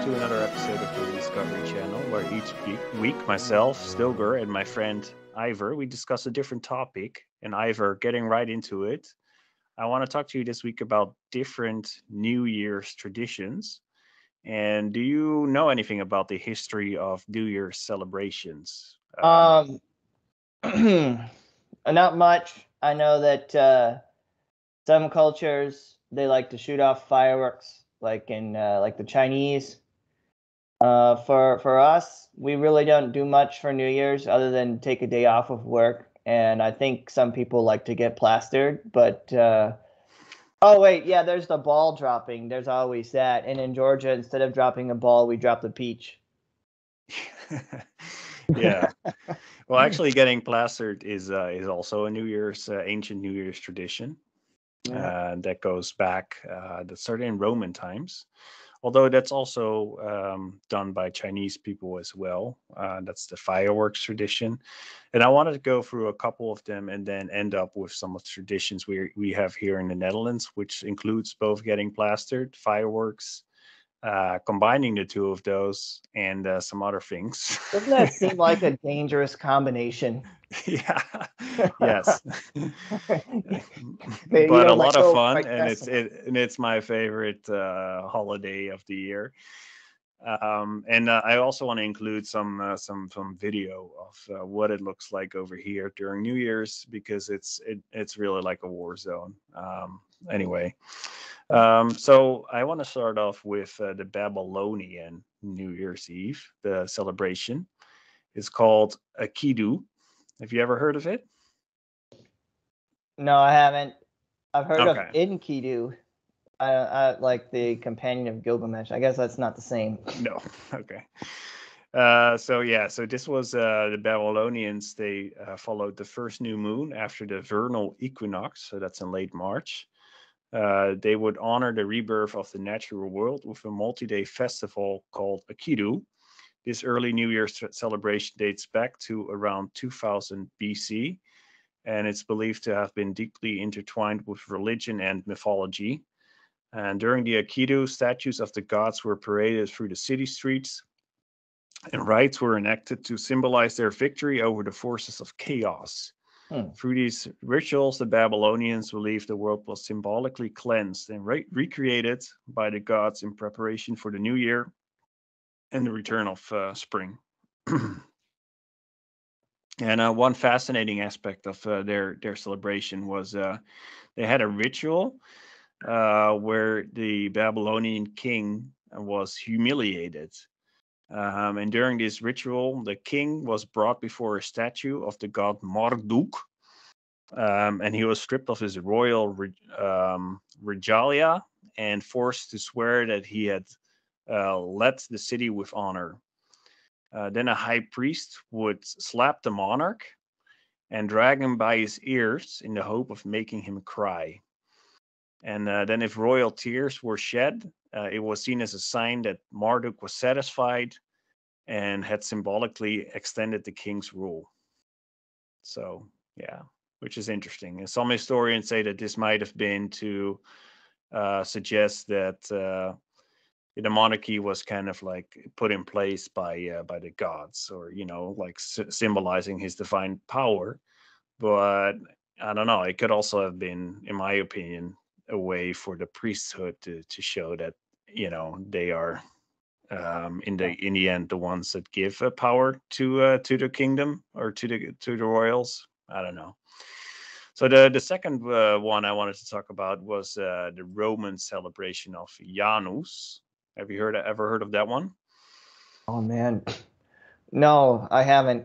to another episode of the Discovery Channel, where each week myself, Stilger, and my friend Ivor, we discuss a different topic. And Ivor, getting right into it, I want to talk to you this week about different New Year's traditions. And do you know anything about the history of New Year's celebrations? Um, Not much. I know that some cultures they like to shoot off fireworks, like in like the Chinese. For us, we really don't do much for New Year's other than take a day off of work. And I think some people like to get plastered, but oh wait, yeah, there's the ball dropping. There's always that. And in Georgia, instead of dropping a ball, we drop the peach. Yeah. Well, actually, getting plastered is also a New Year's ancient New Year's tradition. Yeah. That goes back that started in Roman times. Although that's also done by Chinese people as well. That's the fireworks tradition. And I wanted to go through a couple of them and then end up with some of the traditions we have here in the Netherlands, which includes both getting plastered, fireworks, combining the two of those, and some other things. Doesn't that seem like a dangerous combination? Yeah, yes. Maybe you But a don't let lot of go fun, quite and fast it's enough. it and it's my favorite holiday of the year. And I also want to include some video of what it looks like over here during New Year's because it's really like a war zone. Anyway, so I want to start off with the Babylonian New Year's Eve. The celebration is called Akidu. Have you ever heard of it? No, I haven't. I've heard of Okay. Enkidu. I like the companion of Gilgamesh. I guess that's not the same. No. Okay. So this was the Babylonians. They followed the first new moon after the vernal equinox. So that's in late March. They would honor the rebirth of the natural world with a multi-day festival called Akidu. This early New Year's celebration dates back to around 2000 BC, and it's believed to have been deeply intertwined with religion and mythology. And during the Akidu, statues of the gods were paraded through the city streets, and rites were enacted to symbolize their victory over the forces of chaos. Hmm. Through these rituals, the Babylonians believed the world was symbolically cleansed and recreated by the gods in preparation for the new year and the return of spring. And one fascinating aspect of their celebration was they had a ritual where the Babylonian king was humiliated. And during this ritual, the king was brought before a statue of the god Marduk, and he was stripped of his royal regalia and forced to swear that he had led the city with honor. Then a high priest would slap the monarch and drag him by his ears in the hope of making him cry. And then, if royal tears were shed, it was seen as a sign that Marduk was satisfied and had symbolically extended the king's rule. So, yeah, which is interesting. And some historians say that this might have been to suggest that the monarchy was kind of like put in place by the gods, or like symbolizing his divine power. But I don't know. It could also have been, in my opinion, a way for the priesthood to show that they are in the end the ones that give power to the kingdom or to the royals. I don't know. So the second one I wanted to talk about was the Roman celebration of Janus. Have you ever heard of that one? Oh man, no, I haven't.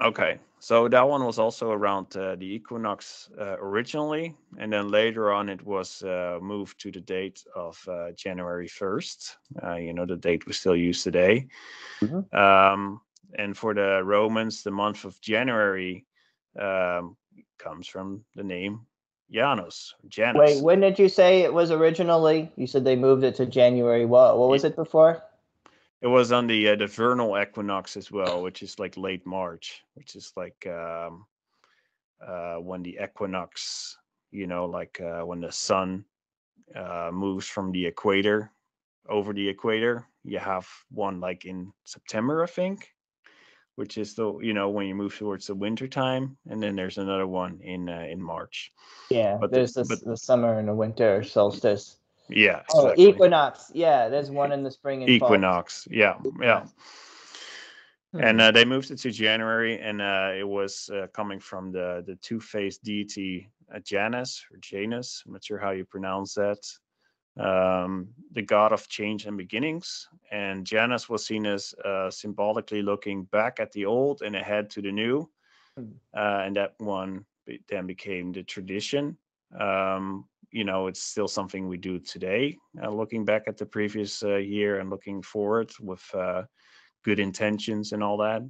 Okay, so that one was also around the equinox originally, and then later on it was moved to the date of January 1st. The date we still use today. Mhm. Um, and for the Romans, the month of January comes from the name Janus, Wait, Janus. when did you say it was originally? You said they moved it to January. What was It, it before? it was on the vernal equinox as well, which is like late March, which is like when the equinox, like when the sun moves from the equator over the equator. you have one like in September, I think, which is the when you move towards the winter time, and then there's another one in March. Yeah, But there's the summer and the winter solstice. yeah, Oh, exactly. equinox. Yeah, there's one in the spring and fall. Equinox. Yeah, yeah. And they moved it to January, and it was coming from the two-faced deity Janus or Janus. I'm not sure how you pronounce that. The god of change and beginnings. And Janus was seen as symbolically looking back at the old and ahead to the new. And that one then became the tradition. It's still something we do today, looking back at the previous year and looking forward with good intentions and all that.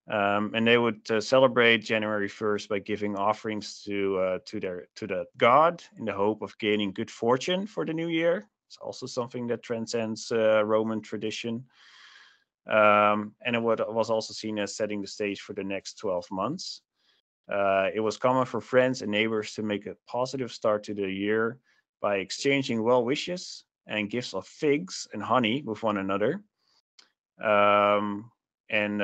And they would celebrate January 1st by giving offerings to the god in the hope of gaining good fortune for the new year. It's also something that transcends Roman tradition. And it was also seen as setting the stage for the next 12 months. It was common for friends and neighbors to make a positive start to the year by exchanging well wishes and gifts of figs and honey with one another. And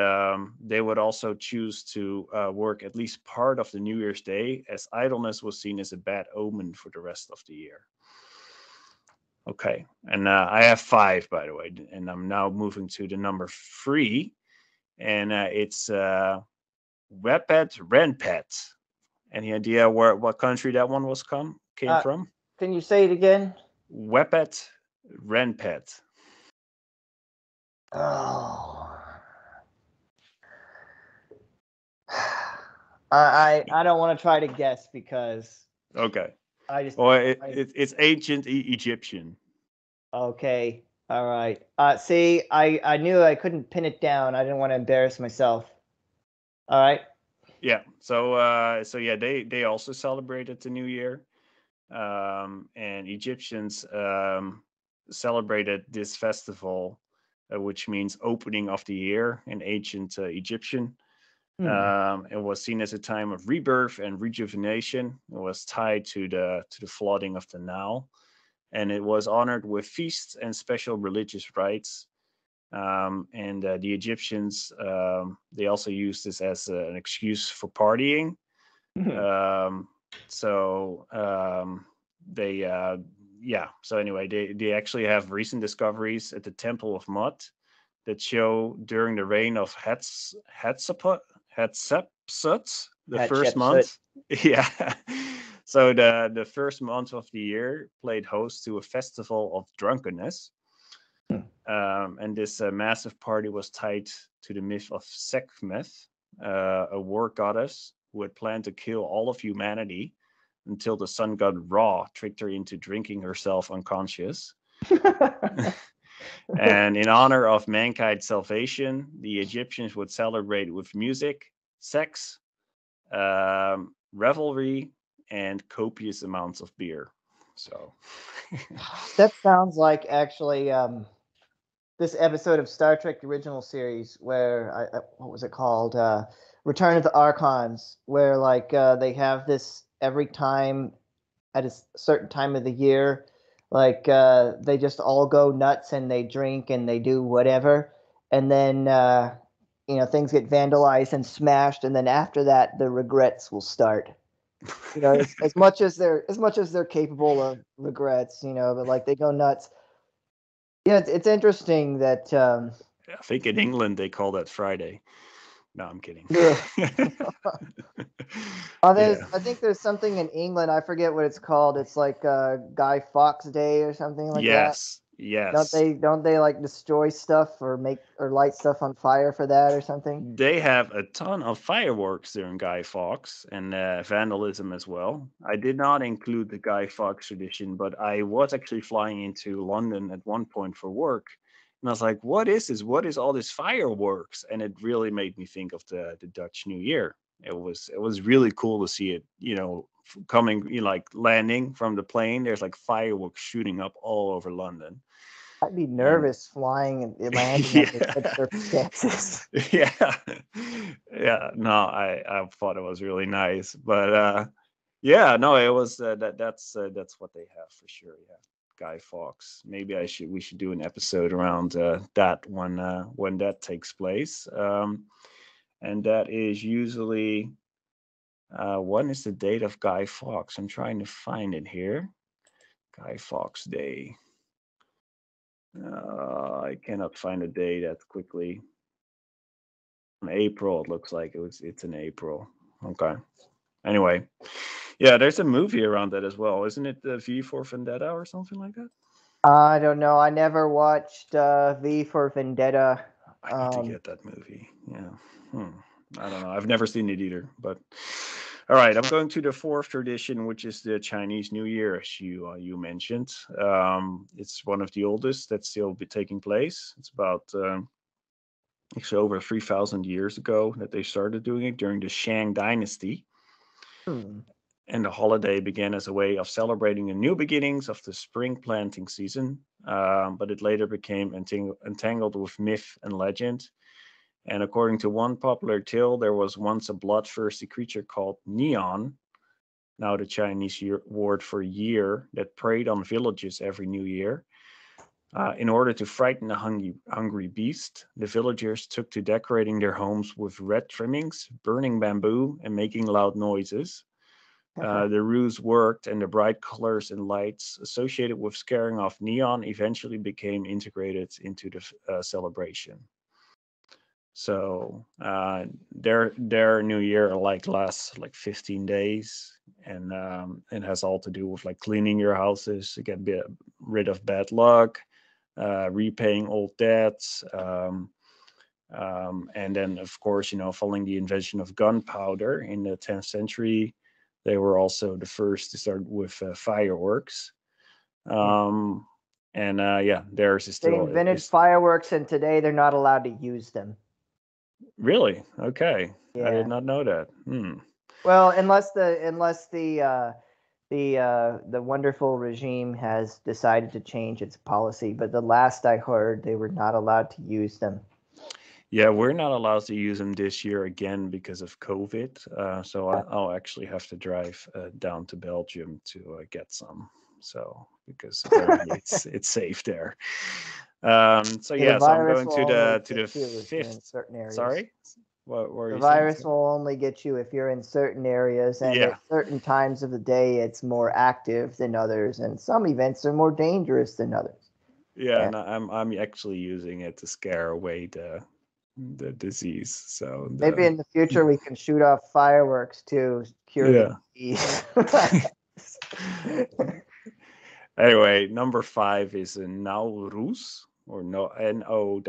they would also choose to work at least part of the New Year's Day, as idleness was seen as a bad omen for the rest of the year. Okay, and I have 5, by the way, and I'm now moving to the number 3, and it's Wepet Renpet. Any idea what country that one came from? Can you say it again? Wepet Renpet. Oh. I don't want to try to guess because okay. I just it's ancient Egyptian. Okay. All right. See, I knew I couldn't pin it down. I didn't want to embarrass myself. All right. Yeah. So yeah, they also celebrated the New Year, and Egyptians celebrated this festival, which means opening of the year in ancient Egyptian. It was seen as a time of rebirth and rejuvenation. It was tied to the flooding of the Nile, and it was honored with feasts and special religious rites. And the Egyptians, they also used this as an excuse for partying. So anyway, they actually have recent discoveries at the Temple of Mud that show during the reign of Hatshepsut, the first month. Yeah. So the first month of the year played host to a festival of drunkenness. And this massive party was tied to the myth of Sekhmet, a war goddess who had planned to kill all of humanity until the sun god Ra tricked her into drinking herself unconscious. And in honor of mankind's salvation, the Egyptians would celebrate with music, sex, revelry, and copious amounts of beer. So that sounds like actually this episode of Star Trek: The Original Series where what was it called? Return of the Archons, where like they have this every time at a certain time of the year, like they just all go nuts and they drink and they do whatever, and then things get vandalized and smashed, and then after that the regrets will start. As much as they're capable of regrets, but like they go nuts. Yeah, it's interesting that. I think in England they call that Friday. No, I'm kidding. I think there's something in England. I forget what it's called. It's like Guy Fawkes Day or something like that. Yes. Don't they like destroy stuff or light stuff on fire for that or something? They have a ton of fireworks during Guy Fawkes and vandalism as well. I did not include the Guy Fawkes tradition, but I was actually flying into London at one point for work. And I was like, what is this? What is all this fireworks? And it really made me think of the Dutch New Year. It was really cool to see it, coming, like landing from the plane. There's like fireworks shooting up all over London. I'd be nervous flying and landing under such circumstances. Yeah. No, I thought it was really nice, but yeah, no, it was that's what they have for sure. Yeah. Guy Fawkes. Maybe we should do an episode around that when that takes place. And that is usually when is the date of Guy Fawkes? I'm trying to find it here. Guy Fawkes Day. I cannot find a day that quickly. In April, it looks like it's in April. Okay. Anyway, yeah, there's a movie around that as well, isn't it? V for Vendetta or something like that. I don't know. I never watched V for Vendetta. I need to get that movie. Yeah. I don't know. I've never seen it either. But all right, I'm going to the fourth tradition, which is the Chinese New Year, as you mentioned. It's one of the oldest that's still be taking place. It's about it's over 3,000 years ago that they started doing it during the Shang Dynasty. And the holiday began as a way of celebrating the new beginnings of the spring planting season, but it later became entangled with myth and legend. And according to one popular tale, there was once a bloodthirsty creature called Neon, now the Chinese word for year, that preyed on villages every new year. In order to frighten the hungry beast, the villagers took to decorating their homes with red trimmings, burning bamboo, and making loud noises. The ruse worked, and the bright colors and lights associated with scaring off Neon eventually became integrated into the celebration. So their New Year lasts 15 days, and it has all to do with cleaning your houses to get rid of bad luck, repaying old debts, and then of course following the invention of gunpowder in the 10th century. They were also the first to start with fireworks. And theirs is still. They invented fireworks, and today they're not allowed to use them. Really? Okay. Yeah. I did not know that. Well, unless the wonderful regime has decided to change its policy, but the last I heard, they were not allowed to use them. Yeah, we're not allowed to use them this year again because of COVID. So I'll actually have to drive down to Belgium to get some. So because apparently it's safe there. So I'm going to the fifth. Sorry, what were you saying? The virus will only get you if you're in certain areas, and at certain times of the day, it's more active than others, and some events are more dangerous than others. Yeah, and I'm actually using it to scare away the disease. So maybe in the future we can shoot off fireworks to cure the disease. Anyway, number 5 is Nowruz, or Nowruz.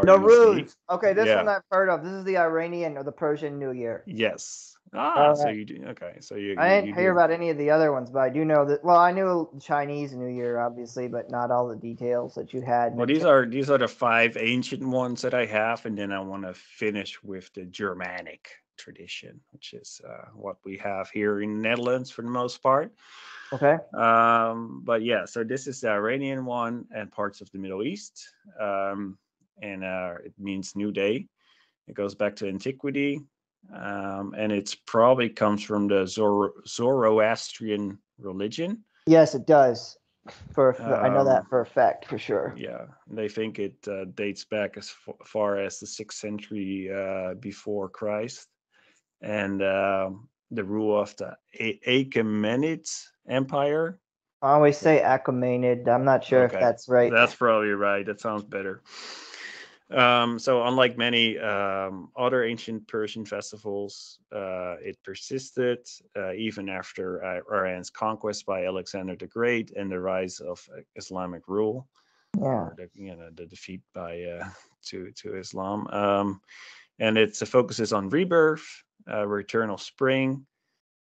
Nowruz. Okay, this one I've heard of. This is the Iranian or the Persian New Year. Yes. So you do. Okay, so I didn't hear about any of the other ones, but I do know that. Well, I knew Chinese New Year, obviously, but not all the details that you had. Well, these are the 5 ancient ones that I have, and then I want to finish with the Germanic tradition, which is what we have here in the Netherlands for the most part. Okay. But yeah, so this is the Iranian one and parts of the Middle East, and it means new day. It goes back to antiquity. And it's probably comes from the Zoroastrian religion. Yes, it does. I know that for a fact, for sure. Yeah, they think it dates back as far as the 6th century before Christ, and the rule of the Achaemenid Empire. I always say Achaemenid. I'm not sure if that's right. That's probably right. That sounds better. So unlike many other ancient Persian festivals, it persisted even after Iran's conquest by Alexander the Great and the rise of Islamic rule, or the defeat by to Islam. And it focuses on rebirth, return of spring,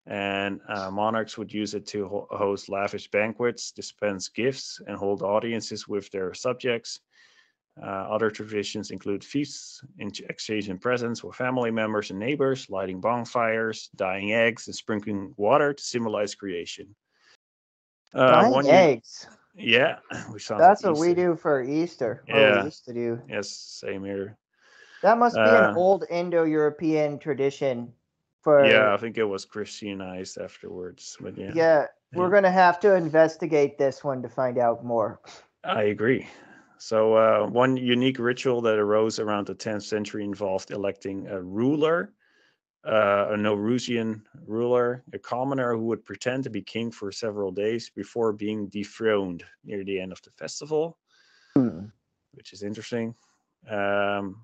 and monarchs would use it to host lavish banquets, dispense gifts, and hold audiences with their subjects. Other traditions include feasts, exchanging presents with family members and neighbors, lighting bonfires, dyeing eggs, and sprinkling water to symbolize creation. Dyeing eggs? Yeah. That's what we do for Easter. Yeah. We used to do. Yes, same here. That must be an old Indo-European tradition. Yeah, I think it was Christianized afterwards. But yeah. Yeah, We're going to have to investigate this one to find out more. I agree. So one unique ritual that arose around the 10th century involved electing a ruler, a Naurusian ruler, a commoner who would pretend to be king for several days before being dethroned near the end of the festival, which is interesting. And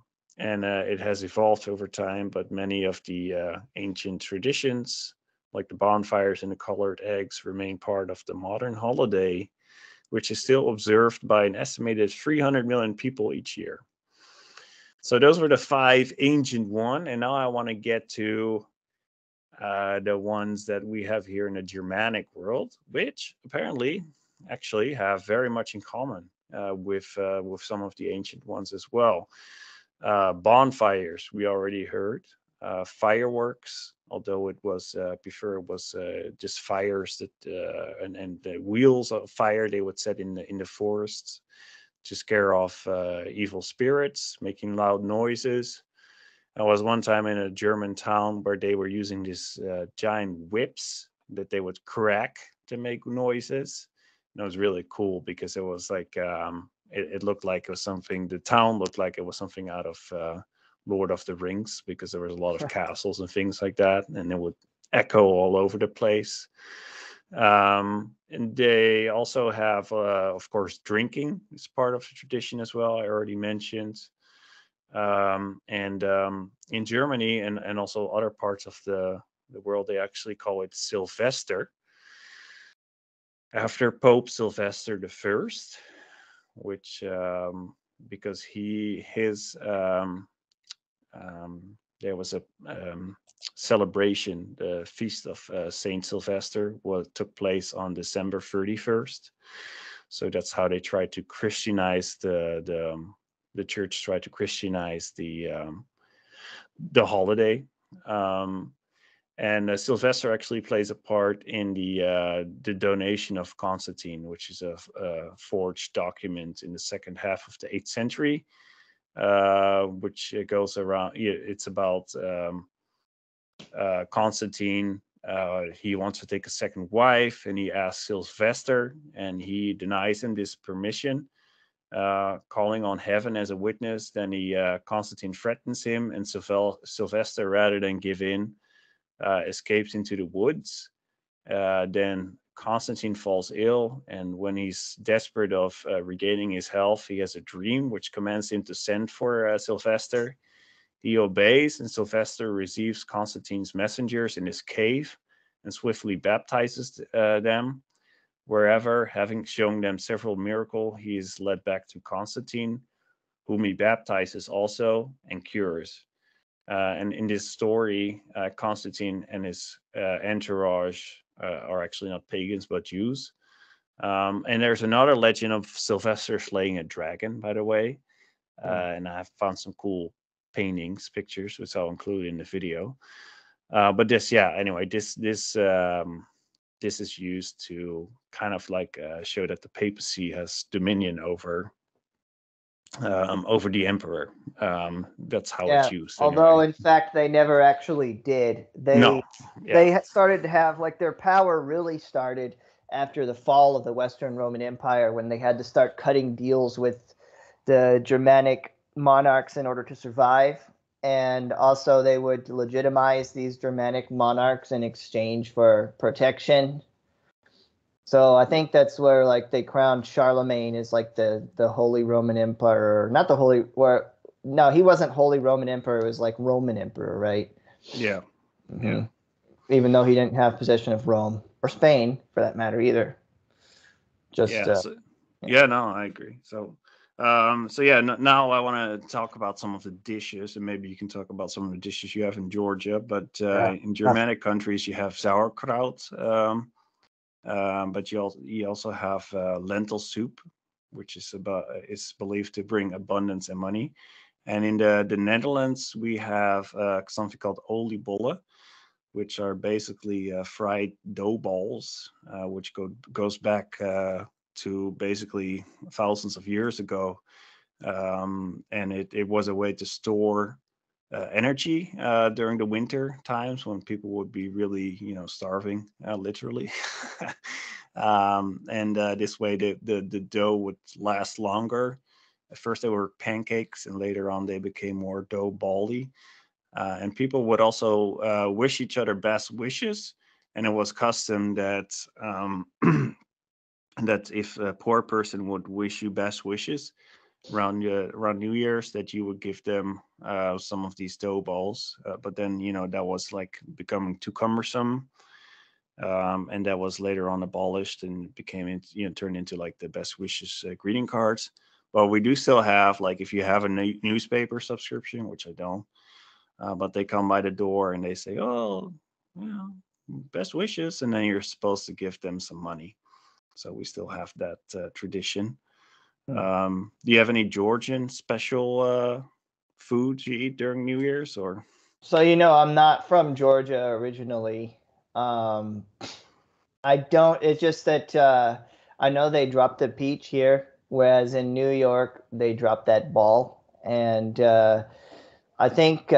it has evolved over time, but many of the ancient traditions, like the bonfires and the colored eggs, remain part of the modern holiday, which is still observed by an estimated 300 million people each year. So those were the 5 ancient ones, and now I want to get to the ones that we have here in the Germanic world, which apparently actually have very much in common with some of the ancient ones as well. Bonfires, we already heard. Fireworks, although it was before it was just fires that and the wheels of fire they would set in the forests to scare off evil spirits, making loud noises. I was one time in a German town where they were using these giant whips that they would crack to make noises. And it was really cool because it was like it looked like it was something. The town looked like it was something out of Lord of the Rings because there was a lot of castles and things like that, and it would echo all over the place. And they also have, of course, drinking is part of the tradition as well. I already mentioned. And in Germany and also other parts of the world, they actually call it Silvester after Pope Silvester the First, which because there was a celebration, the feast of Saint Silvester, took place on December 31st. So that's how they tried to Christianize the church tried to Christianize the holiday. And Sylvester actually plays a part in the donation of Constantine, which is a forged document in the second half of the 8th century, which goes around. It's about Constantine. He wants to take a second wife, and he asks Sylvester, and he denies him this permission. Calling on heaven as a witness. Then Constantine threatens him, and Sylvester, rather than give in, escapes into the woods. Then Constantine falls ill, and when he's desperate of regaining his health, he has a dream which commands him to send for Sylvester. He obeys, and Sylvester receives Constantine's messengers in his cave and swiftly baptizes them. Wherever, having shown them several miracles, he is led back to Constantine, whom he baptizes also and cures. And in this story, Constantine and his entourage are actually not pagans, but Jews. And there's another legend of Sylvester slaying a dragon, by the way. And I have found some cool paintings, pictures, which I'll include in the video. But anyway, this is used to kind of like show that the papacy has dominion over the emperor. That's how it's used. Although anyway. in fact they never actually did. They started to have their power really started after the fall of the Western Roman Empire, when they had to start cutting deals with the Germanic monarchs in order to survive. And also they would legitimize these Germanic monarchs in exchange for protection. So I think that's where they crowned Charlemagne as the Holy Roman Emperor. Not the Holy, no, he wasn't Holy Roman Emperor. It was Roman Emperor, right? Yeah. Mm-hmm. Yeah. Even though he didn't have possession of Rome or Spain, for that matter, either. No, I agree. So now I want to talk about some of the dishes, and maybe you can talk about some of the dishes you have in Georgia. But in Germanic countries, you have sauerkraut, but you also have lentil soup, which is believed to bring abundance and money. And in the Netherlands, we have something called oliebollen, which are basically fried dough balls, which goes back to basically thousands of years ago. And it was a way to store energy during the winter times when people would be really, starving, literally. And this way, the dough would last longer. At first, they were pancakes, and later on, they became more dough bally. And people would also wish each other best wishes. And it was custom that that if a poor person would wish you best wishes around New Year's, that you would give them some of these dough balls. But then that was like becoming too cumbersome, and that was later on abolished and became turned into like the best wishes greeting cards. But we do still have, like, if you have a newspaper subscription, which I don't, but they come by the door and they say, "Oh, best wishes," and then you're supposed to give them some money. So we still have that tradition. Do you have any Georgian special foods you eat during New Year's, or? So I'm not from Georgia originally. Um, I don't. It's just that I know they drop the peach here, whereas in New York they drop that ball. And I think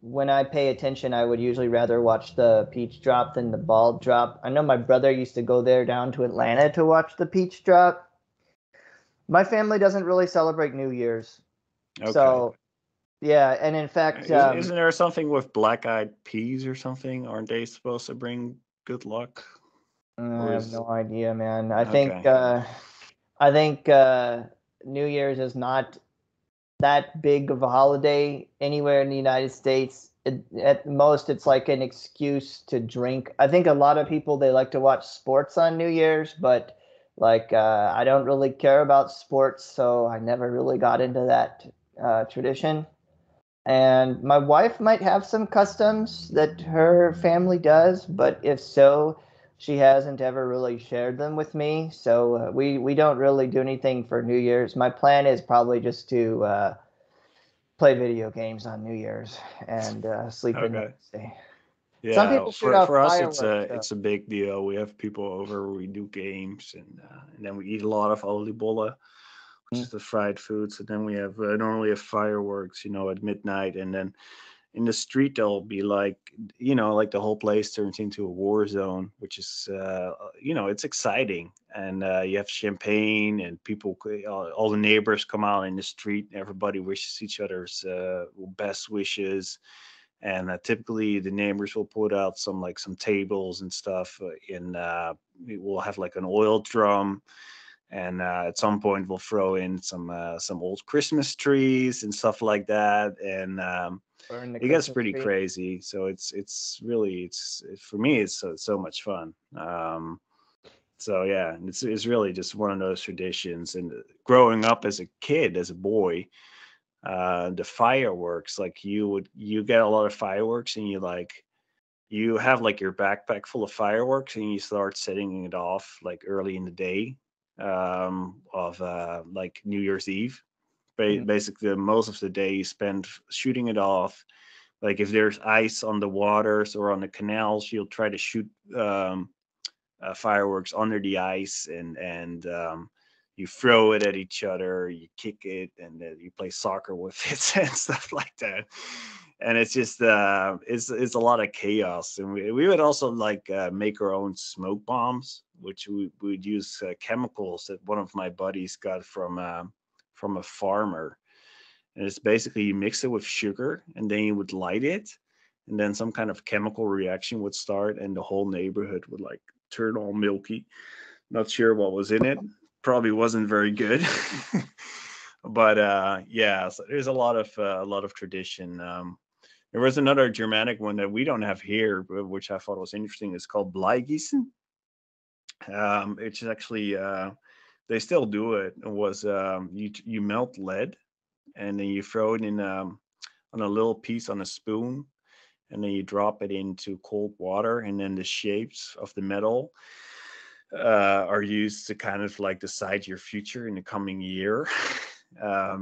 when I pay attention, I would usually rather watch the peach drop than the ball drop. I know my brother used to go there down to Atlanta to watch the peach drop. My family doesn't really celebrate New Year's. Okay. So, yeah, and in fact, Isn't there something with black-eyed peas or something? Aren't they supposed to bring good luck? I Or have is no idea, man. okay? I think New Year's is not that big of a holiday anywhere in the United States. At most, it's like an excuse to drink. I think a lot of people, they like to watch sports on New Year's, but like I don't really care about sports, so I never really got into that tradition. And my wife might have some customs that her family does, but if so, she hasn't ever really shared them with me. So we don't really do anything for New Year's. My plan is probably just to play video games on New Year's and sleep in the Okay. next day. Some Yeah, people shoot for off us fireworks, though. it's a big deal. We have people over, we do games, and then we eat a lot of oliebollen, which is the fried foods. And then we have normally have fireworks, at midnight, and then in the street there'll be like, like the whole place turns into a war zone, which is it's exciting. And you have champagne, and people, all the neighbors come out in the street. Everybody wishes each other's best wishes. And typically the neighbors will put out some tables and stuff in we'll have like an oil drum. And at some point we'll throw in some old Christmas trees and stuff like that. And Burn the it gets Christmas pretty tree. crazy. So it's really, for me, it's so much fun. So yeah, it's really just one of those traditions. And growing up as a kid, as a boy, the fireworks, like you get a lot of fireworks, and you have like your backpack full of fireworks, and you start setting it off like early in the day of like New Year's Eve. Mhm. Basically, most of the day you spend shooting it off. Like if there's ice on the waters or on the canals, you'll try to shoot fireworks under the ice, and you throw it at each other, you kick it, and you play soccer with it and stuff like that. And it's just it's a lot of chaos. And we would also like make our own smoke bombs, which we would use chemicals that one of my buddies got from a farmer. And it's basically you mix it with sugar, and then you would light it, and then some kind of chemical reaction would start, and the whole neighborhood would like turn all milky. Not sure what was in it. Probably wasn't very good. But yeah, so there's a lot of tradition. There was another Germanic one that we don't have here, which I thought was interesting. It's called Blygisen. It's actually they still do it. It was you melt lead, and then you throw it in on a little piece on a spoon, and then you drop it into cold water, and then the shapes of the metal are used to kind of like decide your future in the coming year,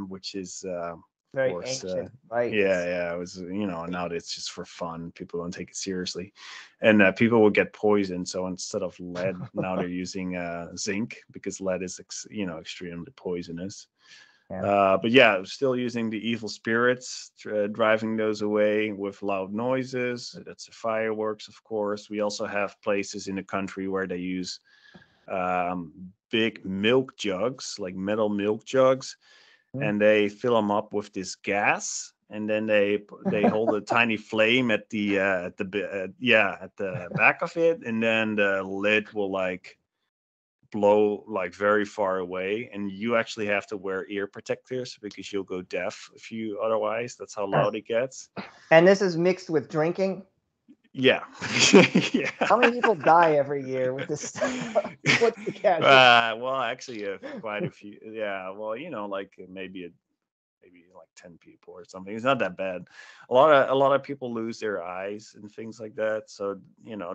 which is, of Very course, ancient yeah, rites. yeah. It was, now it's just for fun. People don't take it seriously, and people will get poisoned. So instead of lead, now they're using zinc, because lead is, extremely poisonous. Yeah. But yeah, still using the evil spirits, driving those away with loud noises. That's the fireworks, of course. We also have places in the country where they use big milk jugs, like metal milk jugs, Mhm. and they fill them up with this gas, and then they hold a tiny flame at the at the back of it, and then the lid will like blow like very far away, and you actually have to wear ear protectors because you'll go deaf if you otherwise. That's how loud it gets. And this is mixed with drinking. Yeah. Yeah. How many people die every year with this stuff? What's the casualty? Well, actually, quite a few. Yeah. Well, like maybe like 10 people or something. It's not that bad. A lot of people lose their eyes and things like that. So,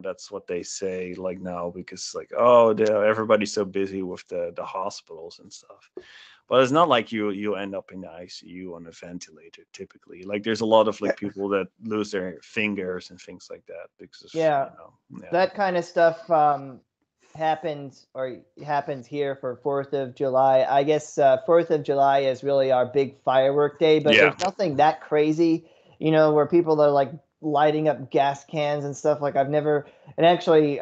that's what they say like now, because like, oh, everybody's so busy with the hospitals and stuff. But it's not like you end up in the ICU on a ventilator typically. Like there's a lot of like people that lose their fingers and things like that because of, Yeah, yeah. that kind of stuff happens here for 4th of July. I guess 4th of July is really our big firework day, but Yeah. there's nothing that crazy, where people are like lighting up gas cans and stuff. Like I've never, and actually,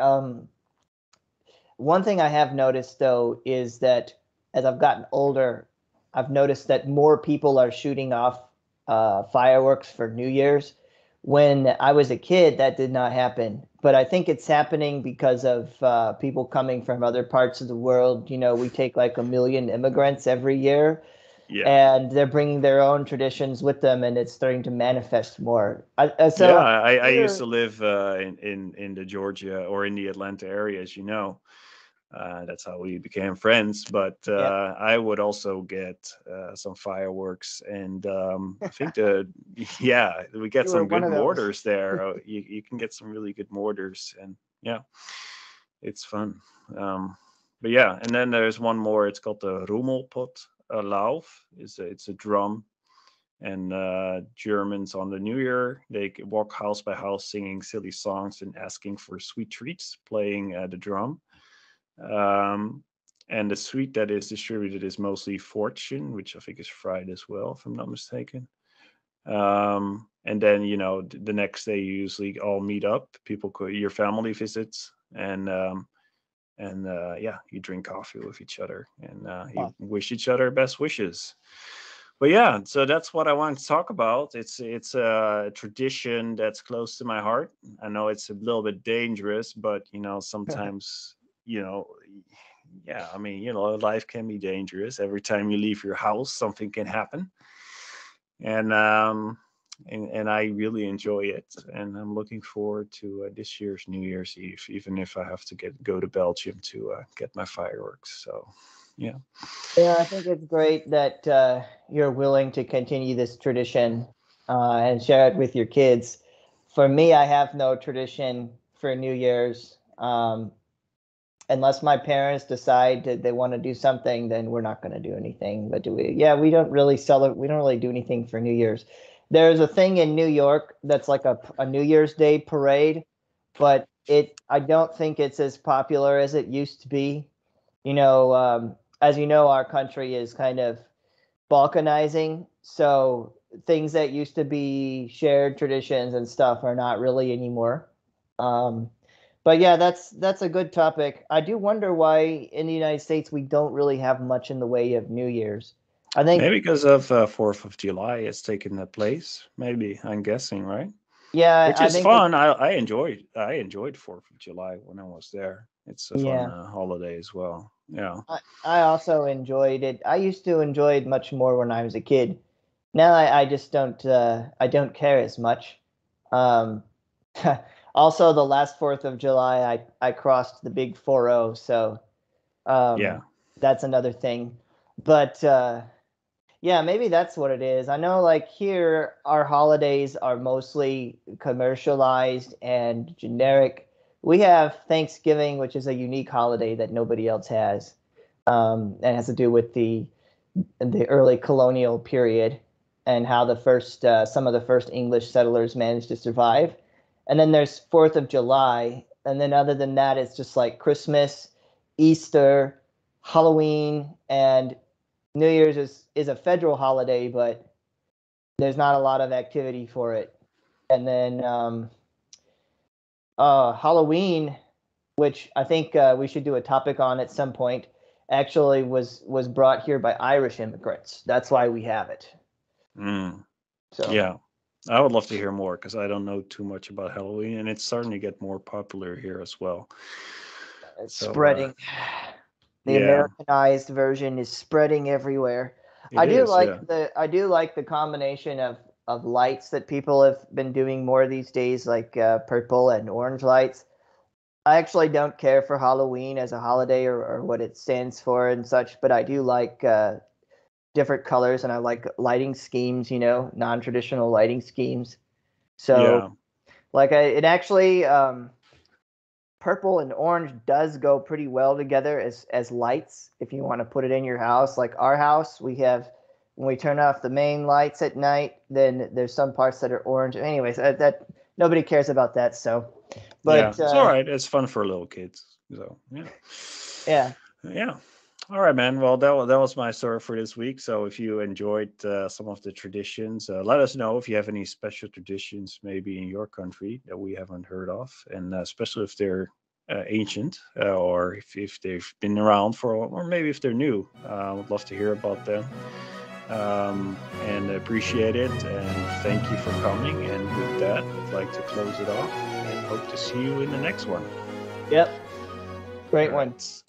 one thing I have noticed though is that as I've gotten older, I've noticed that more people are shooting off fireworks for New Year's. When I was a kid, that did not happen. But I think it's happening because of people coming from other parts of the world. We take like 1 million immigrants every year, Yeah. and they're bringing their own traditions with them, and it's starting to manifest more. Yeah, So I used here, to live in the Georgia or in the Atlanta area, as you know. That's how we became friends. But yeah, I would also get some fireworks, and I think yeah, we get you were some one good of those. mortars there. You can get some really good mortars, and yeah, it's fun. Um, but yeah, and then there's one more. It's called the Rummelpot Lauf. It's a drum, and Germans on the New Year they walk house by house singing silly songs and asking for sweet treats, playing the drum. Um, and the sweet that is distributed is mostly fortune, which I think is fried as well, if I'm not mistaken. And then the next day you usually all meet up. Your family visits, and yeah, you drink coffee with each other, and you wish each other best wishes. But yeah, so that's what I want to talk about. It's a tradition that's close to my heart. I know it's a little bit dangerous, but sometimes you know yeah, I mean, life can be dangerous. Every time you leave your house, something can happen. And I really enjoy it, and I'm looking forward to this year's New Year's Eve, even if I have to go to Belgium to get my fireworks. So yeah. Yeah, I think it's great that you're willing to continue this tradition and share it with your kids. For me, I have no tradition for New Year's. Unless my parents decide that they want to do something, then we're not going to do anything. But do we? Yeah, we don't really celebrate. We don't really do anything for New Year's. There's a thing in New York that's like a New Year's Day parade, but I don't think it's as popular as it used to be. As you know, our country is kind of balkanizing, so things that used to be shared traditions and stuff are not really anymore. Um, but yeah, that's a good topic. I do wonder why in the United States we don't really have much in the way of New Year's. I think, Maybe because of 4th of July it's taken that place. Maybe, I'm guessing, right? yeah, Which I is think it, fun. I enjoyed 4th of July when I was there. It's a fun yeah. holiday as well. Yeah. I also enjoyed it. I used to enjoy it much more when I was a kid. Now I just don't I don't care as much. Um, also, the last 4th of July, I crossed the big 4-0, so Yeah. that's another thing. But yeah, maybe that's what it is. I know, like here, our holidays are mostly commercialized and generic. We have Thanksgiving, which is a unique holiday that nobody else has. And has to do with the early colonial period and how the first some of the first English settlers managed to survive. And then there's 4th of July, and then other than that, it's just like Christmas, Easter, Halloween, and New Year's is a federal holiday, but there's not a lot of activity for it. And then Halloween, which I think we should do a topic on at some point, actually was brought here by Irish immigrants. That's why we have it. Mm. So Yeah, I would love to hear more because I don't know too much about Halloween, and it's starting to get more popular here as well. it's So spreading. The yeah, Americanized version is spreading everywhere. it is. Yeah. I do like the combination of lights that people have been doing more these days, like purple and orange lights. I actually don't care for Halloween as a holiday or what it stands for and such, but I do like different colors and I like lighting schemes, non-traditional lighting schemes. So Yeah. like it actually purple and orange does go pretty well together as lights if you want to put it in your house. Like our house, we have when we turn off the main lights at night, then there's some parts that are orange. Anyways, that nobody cares about that. So, Yeah, but it's all right. It's fun for little kids. So yeah, yeah, yeah. All right, man. Well, that was my story for this week. So if you enjoyed some of the traditions, let us know if you have any special traditions, maybe in your country that we haven't heard of, and especially if they're ancient or if they've been around for, or maybe if they're new. I would love to hear about them. And appreciate it. And thank you for coming. And with that, I'd like to close it off and hope to see you in the next one. yep, great All one. right.